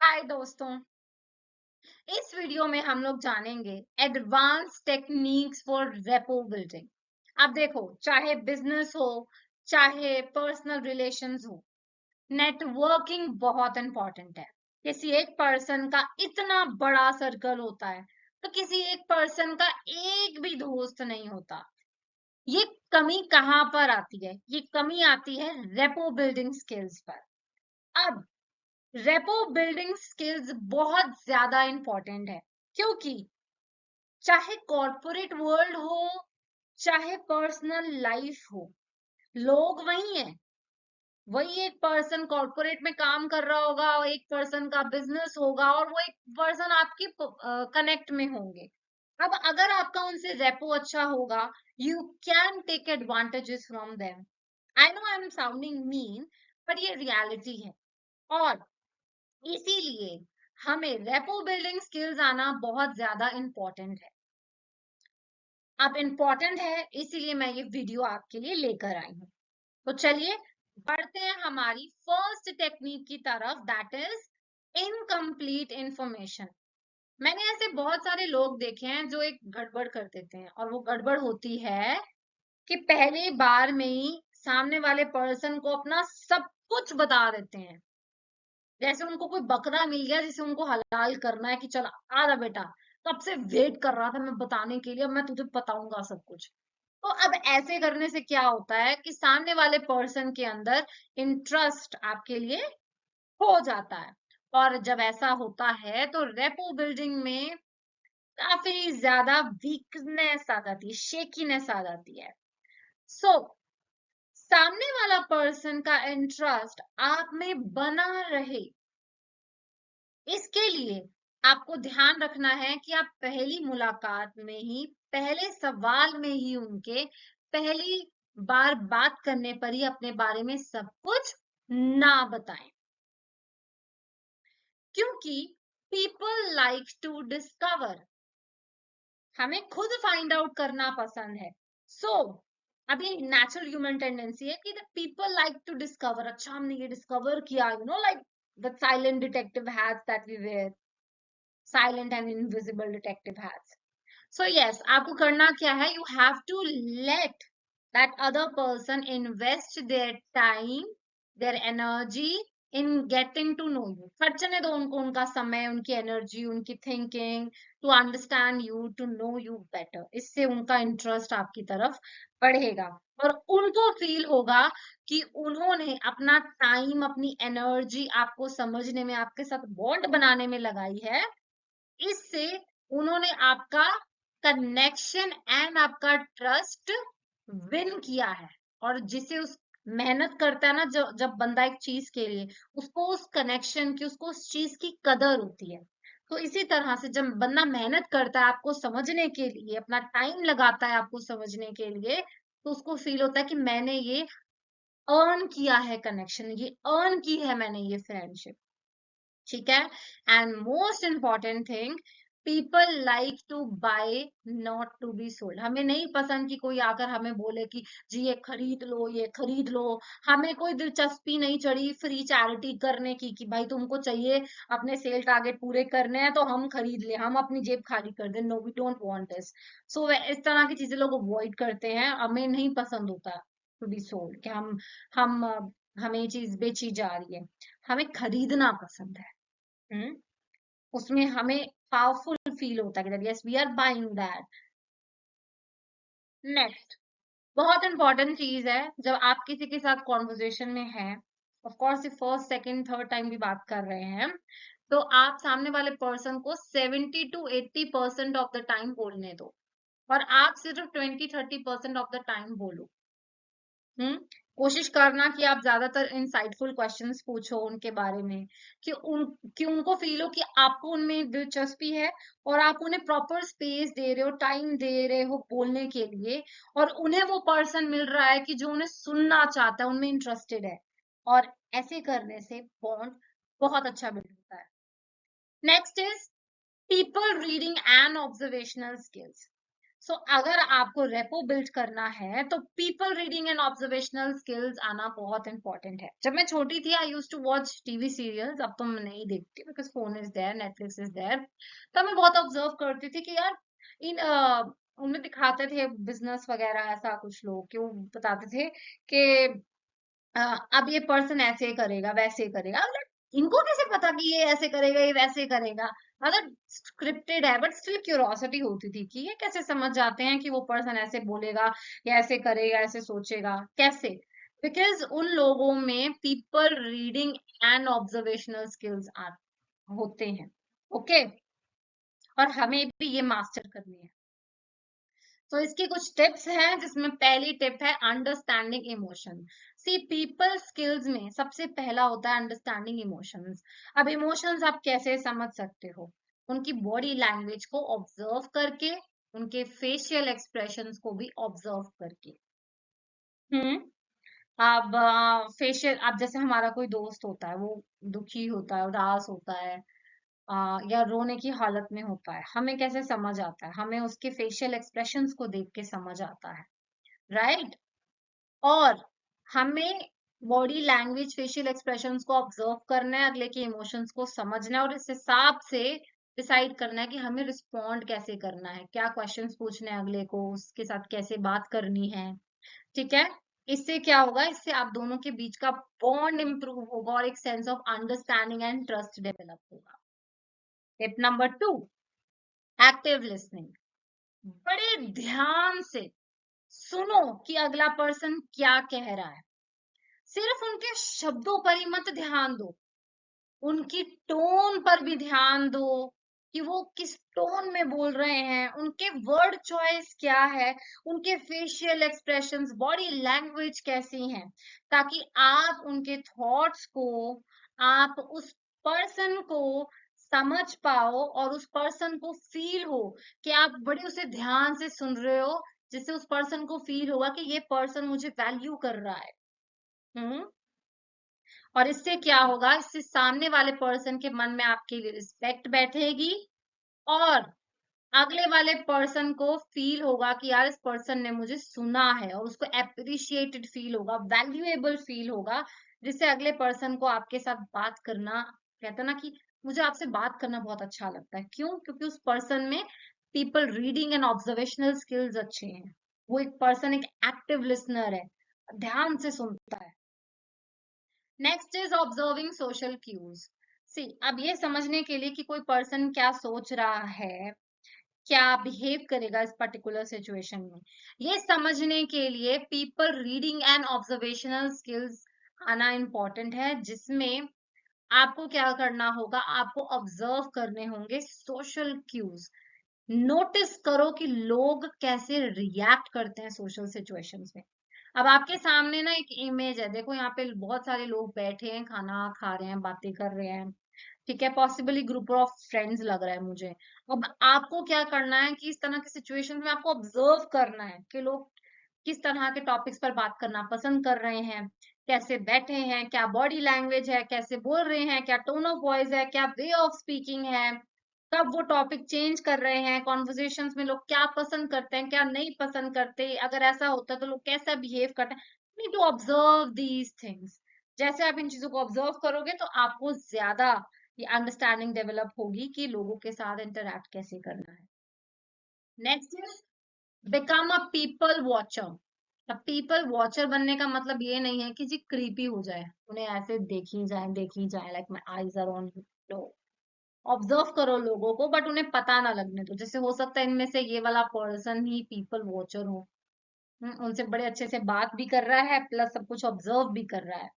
हाय दोस्तों, इस वीडियो में हम लोग जानेंगे advance techniques for rapport building. अब देखो, चाहे बिजनेस हो, चाहे पर्सनल रिलेशंस हो, नेटवर्किंग बहुत इंपॉर्टेंट है। किसी एक पर्सन का इतना बड़ा सर्कल होता है, तो किसी एक पर्सन का एक भी दोस्त नहीं होता। ये कमी कहाँ पर आती है? ये कमी आती है रेपो बिल्डिंग स्किल्स पर। अब रेपो बिल्डिंग स्किल्स बहुत ज्यादा इंपॉर्टेंट है, क्योंकि चाहे कॉर्पोरेट वर्ल्ड हो, चाहे पर्सनल लाइफ हो, लोग वही हैं। वही एक पर्सन कॉर्पोरेट में काम कर रहा होगा, एक पर्सन का बिजनेस होगा, और वो एक पर्सन आपकी कनेक्ट में होंगे। अब अगर आपका उनसे रेपो अच्छा होगा, you can take advantages from them. I know I am sounding mean, but ये रियलिटी है। और इसीलिए हमें रेपो बिल्डिंग स्किल्स आना बहुत ज्यादा इंपॉर्टेंट है। अब इम्पोर्टेंट है, इसीलिए मैं ये वीडियो आपके लिए लेकर आई हूँ। तो चलिए बढ़ते हैं हमारी फर्स्ट टेक्निक की तरफ, दैट इज इनकम्प्लीट इंफॉर्मेशन। मैंने ऐसे बहुत सारे लोग देखे हैं जो एक गड़बड़ कर देते हैं, और वो गड़बड़ होती है कि पहली बार में ही सामने वाले पर्सन को अपना सब कुछ बता देते हैं। जैसे उनको कोई बकरा मिल गया जिसे उनको हलाल करना है कि चल आ जा बेटा, कब से वेट कर रहा था मैं बताने के लिए, अब मैं तुझे बताऊंगा सब कुछ। तो अब ऐसे करने से क्या होता है कि सामने वाले पर्सन के अंदर इंटरेस्ट आपके लिए हो जाता है। और जब ऐसा होता है तो रेपो बिल्डिंग में काफी ज्यादा वीकनेस आ जाती है, शेकीनेस आ जाती है। सो सामने वाला पर्सन का इंटरेस्ट आप में बना रहे, इसके लिए आपको ध्यान रखना है कि आप पहली मुलाकात में ही, पहले सवाल में ही उनके, पहली बार बात करने पर ही अपने बारे में सब कुछ ना बताएं। क्योंकि पीपल लाइक टू डिस्कवर, हमें खुद फाइंड आउट करना पसंद है। सो अभी नेचुरल ह्यूमन टेंडेंसी है कि the people like to discover. अच्छा, हमने ये डिस्कवर किया, you know, like the silent detective hats that we were, silent and invisible detective hats. So yes, आपको करना क्या है? You have to let that other person invest their time, their energy in getting to know you. खर्चने दो उनको उनका समय, उनकी energy, उनकी thinking, to understand you, to know you better. इससे उनका इंटरेस्ट आपकी तरफ बढ़ेगा, और उनको फील होगा कि उन्होंने अपना टाइम, अपनी एनर्जी आपको समझने में, आपके साथ बॉन्ड बनाने में लगाई है। इससे उन्होंने आपका कनेक्शन एंड आपका ट्रस्ट विन किया है। और जिसे उस मेहनत करता है ना, जब बंदा एक चीज के लिए, उसको उस कनेक्शन की, उसको उस चीज की कदर होती है। तो इसी तरह से जब बंदा मेहनत करता है आपको समझने के लिए, अपना टाइम लगाता है आपको समझने के लिए, तो उसको फील होता है कि मैंने ये अर्न किया है कनेक्शन, ये अर्न की है मैंने ये फ्रेंडशिप। ठीक है। And most important thing, people like to buy not to be sold. हमें नहीं पसंद कि कोई आकर हमें बोले कि जी ये खरीद लो, ये खरीद लो। हमें कोई दिलचस्पी नहीं चढ़ी फ्री चैरिटी करने की कि भाई तुमको चाहिए अपने सेल टारगेट पूरे करने हैं तो हम खरीद ले, हम अपनी जेब खाली कर दें। No, we don't want this. So इस तरह की चीजें लोग अवॉइड करते हैं। हमें नहीं पसंद होता टू बी सोल्ड कि हम हमें ये चीज बेची जा रही है। हमें खरीदना पसंद है। हम्म, उसमें हमें पावरफुल फील होता है कि yes we are buying that. Next बहुत इंपॉर्टेंट चीज है, जब आप किसी के साथ कॉन्वर्जेशन में हैं, of course first second third time भी बात कर रहे हैं, तो आप सामने वाले पर्सन को 70 to 80% ऑफ द टाइम बोलने दो, और आप सिर्फ 20-30% ऑफ द टाइम बोलो। कोशिश करना कि आप ज्यादातर इंसाइटफुल क्वेश्चंस पूछो उनके बारे में, कि उनको फील हो कि आपको उनमें दिलचस्पी है, और आप उन्हें प्रॉपर स्पेस दे रहे हो, टाइम दे रहे हो बोलने के लिए, और उन्हें वो पर्सन मिल रहा है कि जो उन्हें सुनना चाहता है, उनमें इंटरेस्टेड है। और ऐसे करने से बॉन्ड बहुत अच्छा बिल्ड होता है। Next is people reading and observational skills. So अगर आपको रेपो बिल्ड करना है तो people reading and observational skills आना बहुत इंपॉर्टेंट है। जब मैं छोटी थी I use to watch TV serials, अब तो मैं नहीं देखती because phone is there, Netflix is there. तब मैं बहुत ऑब्जर्व करती थी कि यार इन उनमें दिखाते थे बिजनेस वगैरह, ऐसा कुछ लोग कि वो बताते थे कि अ, अब ये पर्सन ऐसे करेगा वैसे करेगा, मतलब इनको कैसे पता कि ये ऐसे करेगा ये वैसे करेगा। मतलब स्क्रिप्टेड है बट स्टिल क्यूरोसिटी होती थी कि ये कैसे समझ जाते हैं कि वो पर्सन ऐसे बोलेगा या ऐसे करेगा ऐसे सोचेगा कैसे। बिकॉज उन लोगों में people reading and observational skills होते हैं। ओके, और हमें भी ये मास्टर करनी है। तो इसकी कुछ टिप्स हैं, जिसमें पहली टिप है understanding emotion. See people skills में सबसे पहला होता है अंडरस्टैंडिंग इमोशंस। अब इमोशंस आप कैसे समझ सकते हो? उनकी बॉडी लैंग्वेज को ऑब्जर्व करके, उनके फेशियल एक्सप्रेशंस को भी ऑब्जर्व करके। हम्म। अब फेशियल, अब जैसे हमारा कोई दोस्त होता है, वो दुखी होता है, उदास होता है, या रोने की हालत में होता है, हमें कैसे समझ आता है? हमें उसके फेशियल एक्सप्रेशंस को देख के समझ आता है, राइट? और हमें बॉडी लैंग्वेज, फेशियल एक्सप्रेशंस को ऑब्जर्व करना है, अगले के इमोशंस को समझना है और इस हिसाब से डिसाइड करना है कि हमें रिस्पॉन्ड कैसे करना है, क्या क्वेश्चंस पूछने हैं अगले को, उसके साथ कैसे बात करनी है। ठीक है? इससे क्या होगा? इससे आप दोनों के बीच का बॉन्ड इंप्रूव होगा और एक sense of understanding and trust develop होगा। Tip number 2, active listening. बड़े ध्यान से सुनो कि अगला पर्सन क्या कह रहा है। सिर्फ उनके शब्दों पर ही मत ध्यान दो, उनकी टोन पर भी ध्यान दो कि वो किस टोन में बोल रहे हैं, उनके वर्ड चॉइस क्या है, उनके फेशियल एक्सप्रेशंस, बॉडी लैंग्वेज कैसी हैं, ताकि आप उनके थॉट्स को, आप उस पर्सन को समझ पाओ और उस पर्सन को फील हो कि आप बड़े उसे ध्यान से सुन रहे हो, जिससे उस पर्सन को फील होगा कि ये पर्सन मुझे वैल्यू कर रहा है। हम्म। और इससे क्या होगा? इससे सामने वाले पर्सन के मन में आपके लिए रिस्पेक्ट बैठेगी और अगले वाले पर्सन को फील होगा कि यार इस पर्सन ने मुझे सुना है, और उसको अप्रिशिएटेड फील होगा, वैल्यूएबल फील होगा, जिससे अगले पर्सन को आपके साथ बात करना, कहते हैं ना कि मुझे आपसे बात करना बहुत अच्छा लगता है। क्यों? क्योंकि उस पर्सन में people reading and observational skills अच्छे हैं। वो एक पर्सन एक एक्टिव लिसनर है, ध्यान से सुनता है। Next is observing social cues. See, अब ये समझने के लिए कि कोई पर्सन क्या सोच रहा है, क्या बिहेव करेगा इस पर्टिकुलर सिचुएशन में, ये समझने के लिए people reading and observational skills आना इम्पोर्टेंट है, जिसमें आपको क्या करना होगा? आपको ऑब्जर्व करने होंगे सोशल क्यूज। नोटिस करो कि लोग कैसे रिएक्ट करते हैं सोशल सिचुएशंस में। अब आपके सामने ना एक इमेज है, देखो यहाँ पे बहुत सारे लोग बैठे हैं, खाना खा रहे हैं, बातें कर रहे हैं। ठीक है, पॉसिबली ग्रुप ऑफ फ्रेंड्स लग रहा है मुझे। अब आपको क्या करना है कि इस तरह की सिचुएशन में आपको ऑब्जर्व करना है कि लोग किस तरह के टॉपिक्स पर बात करना पसंद कर रहे हैं, कैसे बैठे हैं, क्या बॉडी लैंग्वेज है, कैसे बोल रहे हैं, क्या टोन ऑफ वॉइस है, क्या वे ऑफ स्पीकिंग है, कब वो टॉपिक चेंज कर रहे हैं, कॉन्वर्जेशंस में लोग क्या पसंद करते हैं, क्या नहीं पसंद करते, अगर ऐसा होता है तो लोग कैसा बिहेव करते हैं। Need to observe these things. जैसे आप इन चीजों को ऑब्जर्व करोगे तो आपको ज्यादा ये अंडरस्टैंडिंग डेवलप होगी कि लोगों के साथ इंटरैक्ट कैसे करना है। Next is become a people watcher. अब पीपल वॉचर बनने का मतलब ये नहीं है कि जी क्रीपी हो जाए, उन्हें ऐसे देखी जाए like my eyes are on you. Observe करो लोगों को बट उन्हें पता ना लगने दो। जैसे हो सकता है इनमें से ये वाला पर्सन ही पीपल वॉचर हो। उनसे बड़े अच्छे से बात भी कर रहा है प्लस सब कुछ ऑब्जर्व भी कर रहा है।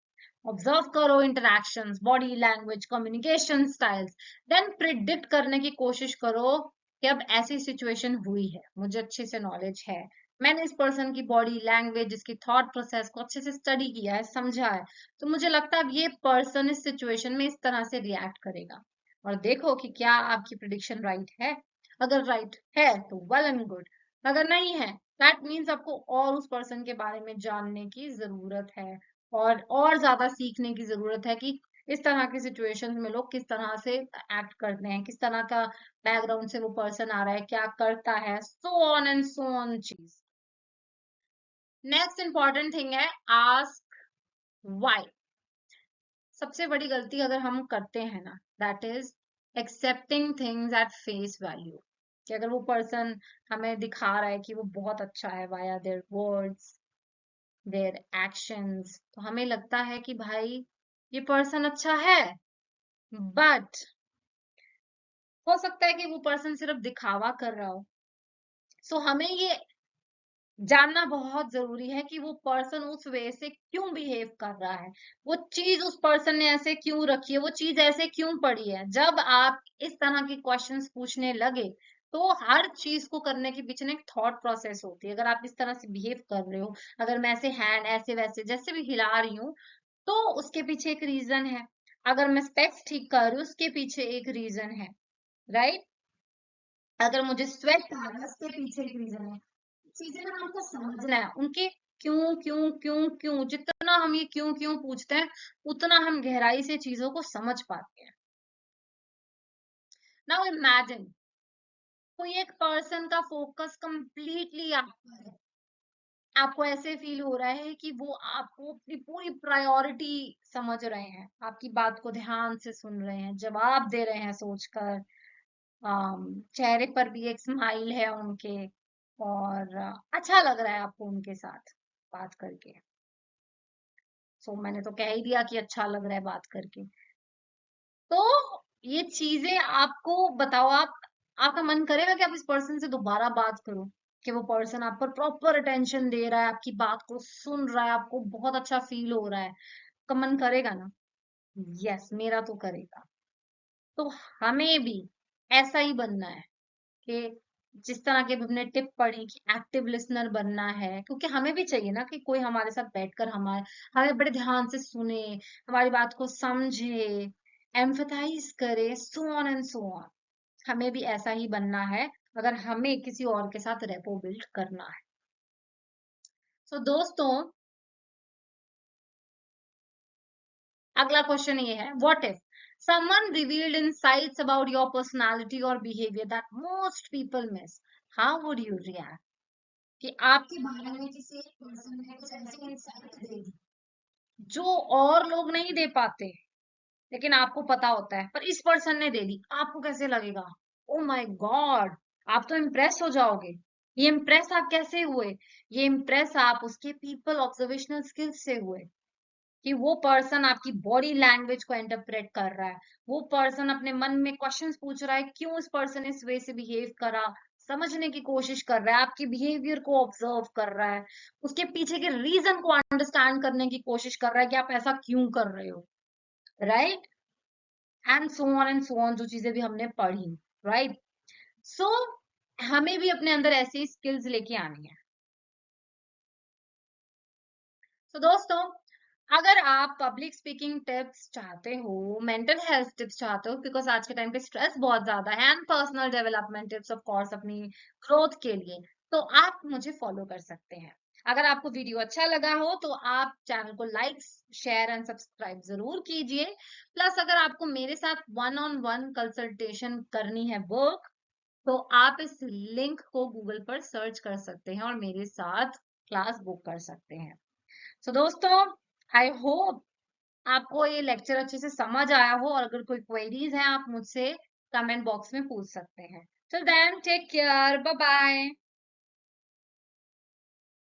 ऑब्जर्व करो interactions, body language, communication styles, then predict करने की कोशिश करो कि अब ऐसी सिचुएशन हुई है, मुझे अच्छे से नॉलेज है, मैंने इस पर्सन की बॉडी लैंग्वेज, इसकी थॉट प्रोसेस को अच्छे से स्टडी किया है, समझा है, तो मुझे लगता है अब ये पर्सन इस सिचुएशन में इस तरह से रिएक्ट करेगा। और देखो कि क्या आपकी प्रिडिक्शन राइट है। अगर राइट है तो वेल एंड गुड, अगर नहीं है दैट मीन्स आपको और उस पर्सन के बारे में जानने की जरूरत है और ज्यादा सीखने की जरूरत है कि इस तरह की सिचुएशंस में लोग किस तरह से एक्ट करते हैं, किस तरह का बैकग्राउंड से वो पर्सन आ रहा है, क्या करता है, so on and so on चीज। नेक्स्ट इंपॉर्टेंट थिंग है आस्क व्हाई। सबसे बड़ी गलती अगर हम करते हैं ना, that is accepting things at face value. कि अगर वो पर्सन हमें दिखा रहा है कि वो बहुत अच्छा है via their words, their actions, तो हमें लगता है कि भाई ये पर्सन अच्छा है, बट हो सकता है कि वो पर्सन सिर्फ दिखावा कर रहा हो। सो हमें ये जानना बहुत जरूरी है कि वो पर्सन उस वे से क्यों बिहेव कर रहा है, वो चीज उस पर्सन ने ऐसे क्यों रखी है, वो चीज ऐसे क्यों पड़ी है। जब आप इस तरह के क्वेश्चंस पूछने लगे तो हर चीज को करने के पीछे ना एक थॉट प्रोसेस होती है। अगर आप इस तरह से बिहेव कर रहे हो, अगर मैं ऐसे हैंड ऐसे वैसे जैसे भी हिला रही हूँ, तो उसके पीछे एक रीजन है। अगर मैं स्पेक्स ठीक कर रही हूँ, उसके पीछे एक रीजन है, राइट। अगर मुझे स्वेट आ रहा है, उसके पीछे एक रीजन है। चीजें ना हमको समझना है, उनके क्यों क्यों क्यों क्यों। जितना हम ये क्यों क्यों पूछते हैं, उतना हम गहराई से चीजों को समझ पाते हैं। नाउ इमेजिन कोई एक पर्सन का फोकस कंप्लीटली आप पर है। आपको ऐसे फील हो रहा है कि वो आपको अपनी पूरी प्रायोरिटी समझ रहे हैं, आपकी बात को ध्यान से सुन रहे हैं, जवाब दे रहे हैं सोचकर। चेहरे पर भी एक स्माइल है उनके, और अच्छा लग रहा है आपको उनके साथ बात करके। सो मैंने तो कह ही दिया कि अच्छा लग रहा है बात करके। तो ये चीजें आपको बताओ, आप आपका मन करेगा कि आप इस पर्सन से दोबारा बात करो, कि वो पर्सन आप पर प्रॉपर अटेंशन दे रहा है, आपकी बात को सुन रहा है, आपको बहुत अच्छा फील हो रहा है, आपका मन करेगा ना? यस, मेरा तो करेगा। तो हमें भी ऐसा ही बनना है कि जिस तरह के हमने टिप पढ़ी कि एक्टिव लिसनर बनना है, क्योंकि हमें भी चाहिए ना कि कोई हमारे साथ बैठकर हमारे हमें बड़े ध्यान से सुने, हमारी बात को समझे, एम्फेथाइज करे, so on and so on. हमें भी ऐसा ही बनना है अगर हमें किसी और के साथ रेपो बिल्ड करना है। सो दोस्तों, अगला क्वेश्चन ये है, what if someone revealed insights about your personality or behavior that most people miss, how would you react? कि आपके बारे में किसी एक पर्सन ने कुछ ऐसी इंसाइट दे दी जो और लोग नहीं दे पाते, लेकिन आपको पता होता है, पर इस पर्सन ने दे दी, आपको कैसे लगेगा? ओ माय गॉड, आप तो इम्प्रेस हो जाओगे। ये इम्प्रेस आप कैसे हुए? ये इम्प्रेस आप उसके पीपल ऑब्जर्वेशनल स्किल्स से हुए, कि वो पर्सन आपकी बॉडी लैंग्वेज को इंटरप्रेट कर रहा है, वो पर्सन अपने मन में क्वेश्चंस पूछ रहा है, क्यों इस पर्सन इस वे से बिहेव करा, समझने की कोशिश कर रहा है, आपकी बिहेवियर को ऑब्जर्व कर रहा है, उसके पीछे के रीजन को अंडरस्टैंड करने की कोशिश कर रहा है कि आप ऐसा क्यों कर रहे हो, राइट। एंड सो ऑन जो चीजें भी हमने पढ़ी, राइट। सो हमें भी अपने अंदर ऐसी स्किल्स लेके आनी है। तो दोस्तों, अगर आप पब्लिक स्पीकिंग टिप्स चाहते हो, मेंटल हेल्थ टिप्स चाहते हो, बिकॉज आज के टाइम पे स्ट्रेस बहुत ज्यादा है, and personal development tips of course अपनी ग्रोथ के लिए, तो आप मुझे फॉलो कर सकते हैं। अगर आपको वीडियो अच्छा लगा हो तो आप चैनल को लाइक, शेयर एंड सब्सक्राइब जरूर कीजिए। प्लस अगर आपको मेरे साथ वन ऑन वन कंसल्टेशन करनी है वर्क, तो आप इस लिंक को गूगल पर सर्च कर सकते हैं और मेरे साथ क्लास बुक कर सकते हैं। सो दोस्तों, आई होप आपको ये लेक्चर अच्छे से समझ आया हो, और अगर कोई क्वेरीज हैं आप मुझसे कमेंट बॉक्स में पूछ सकते हैं। Till then take care, bye bye.